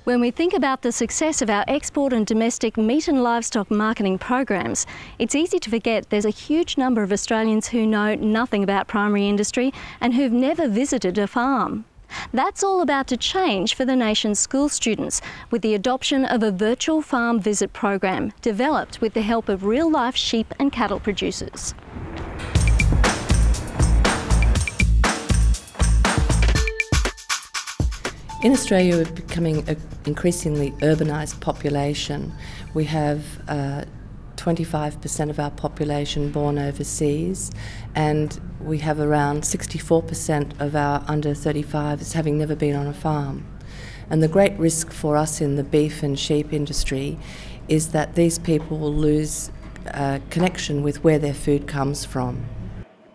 When we think about the success of our export and domestic meat and livestock marketing programs, it's easy to forget there's a huge number of Australians who know nothing about primary industry and who've never visited a farm. That's all about to change for the nation's school students with the adoption of a virtual farm visit program developed with the help of real-life sheep and cattle producers. In Australia, we're becoming an increasingly urbanised population. We have 25% of our population born overseas, and we have around 64% of our under 35s having never been on a farm. And the great risk for us in the beef and sheep industry is that these people will lose connection with where their food comes from.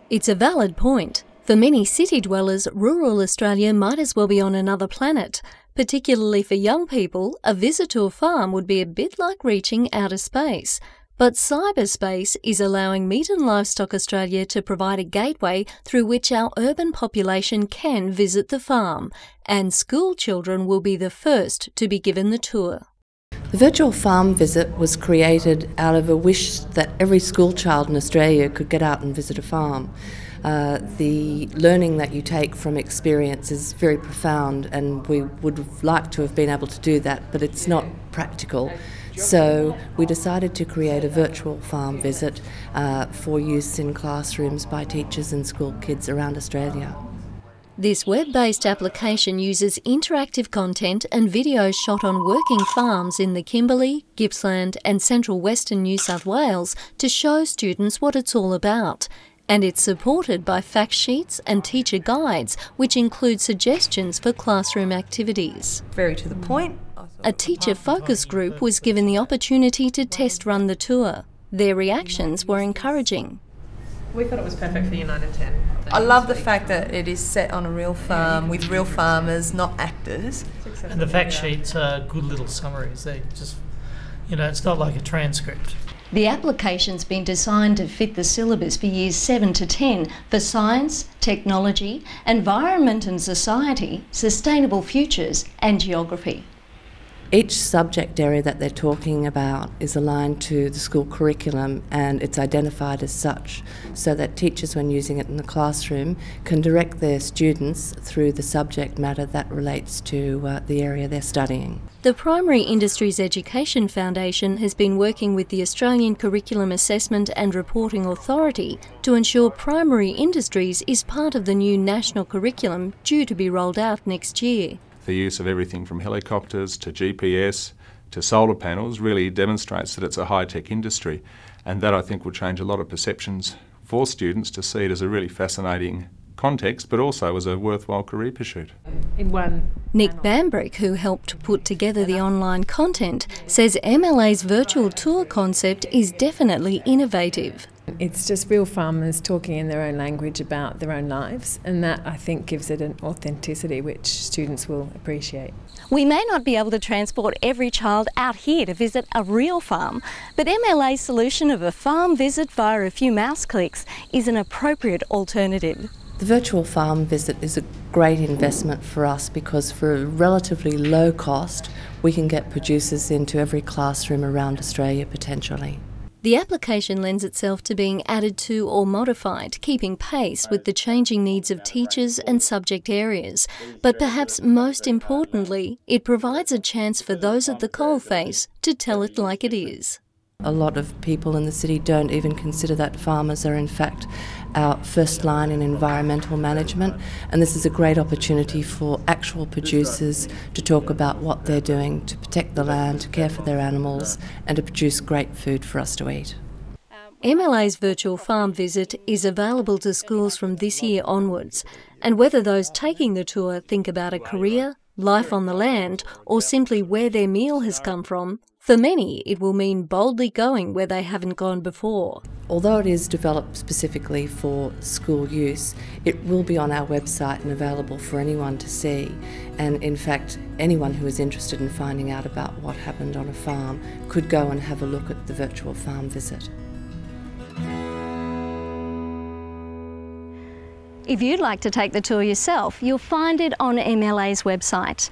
It's a valid point. For many city dwellers, rural Australia might as well be on another planet. Particularly for young people, a visit to a farm would be a bit like reaching outer space. But cyberspace is allowing Meat and Livestock Australia to provide a gateway through which our urban population can visit the farm, and school children will be the first to be given the tour. The virtual farm visit was created out of a wish that every school child in Australia could get out and visit a farm. The learning that you take from experience is very profound, and we would have liked to have been able to do that, but it's not practical. So we decided to create a virtual farm visit for use in classrooms by teachers and school kids around Australia. This web-based application uses interactive content and videos shot on working farms in the Kimberley, Gippsland and central western New South Wales to show students what it's all about. And it's supported by fact sheets and teacher guides, which include suggestions for classroom activities. Very to the point. A teacher focus group was given the opportunity to test run the tour. Their reactions were encouraging. We thought it was perfect for Year 9 and 10. I love the fact that it is set on a real farm with real farmers, not actors. And the fact sheets are good little summaries. They just, it's not like a transcript. The application's been designed to fit the syllabus for years 7 to 10 for science, technology, environment and society, sustainable futures and geography. Each subject area that they're talking about is aligned to the school curriculum, and it's identified as such, so that teachers, when using it in the classroom, can direct their students through the subject matter that relates to the area they're studying. The Primary Industries Education Foundation has been working with the Australian Curriculum Assessment and Reporting Authority to ensure primary industries is part of the new national curriculum due to be rolled out next year. The use of everything from helicopters to GPS to solar panels really demonstrates that it's a high-tech industry, and that I think will change a lot of perceptions for students to see it as a really fascinating context, but also as a worthwhile career pursuit. Nick Bambrick, who helped put together the online content, says MLA's virtual tour concept is definitely innovative. It's just real farmers talking in their own language about their own lives, and that I think gives it an authenticity which students will appreciate. We may not be able to transport every child out here to visit a real farm, but MLA's solution of a farm visit via a few mouse clicks is an appropriate alternative. The virtual farm visit is a great investment for us because for a relatively low cost we can get producers into every classroom around Australia potentially. The application lends itself to being added to or modified, keeping pace with the changing needs of teachers and subject areas. But perhaps most importantly, it provides a chance for those at the coalface to tell it like it is. A lot of people in the city don't even consider that farmers are in fact our first line in environmental management, and this is a great opportunity for actual producers to talk about what they're doing to protect the land, to care for their animals and to produce great food for us to eat. MLA's virtual farm visit is available to schools from this year onwards, and whether those taking the tour think about a career, life on the land, or simply where their meal has come from, for many it will mean boldly going where they haven't gone before. Although it is developed specifically for school use, it will be on our website and available for anyone to see. And in fact, anyone who is interested in finding out about what happened on a farm could go and have a look at the virtual farm visit. If you'd like to take the tour yourself, you'll find it on MLA's website.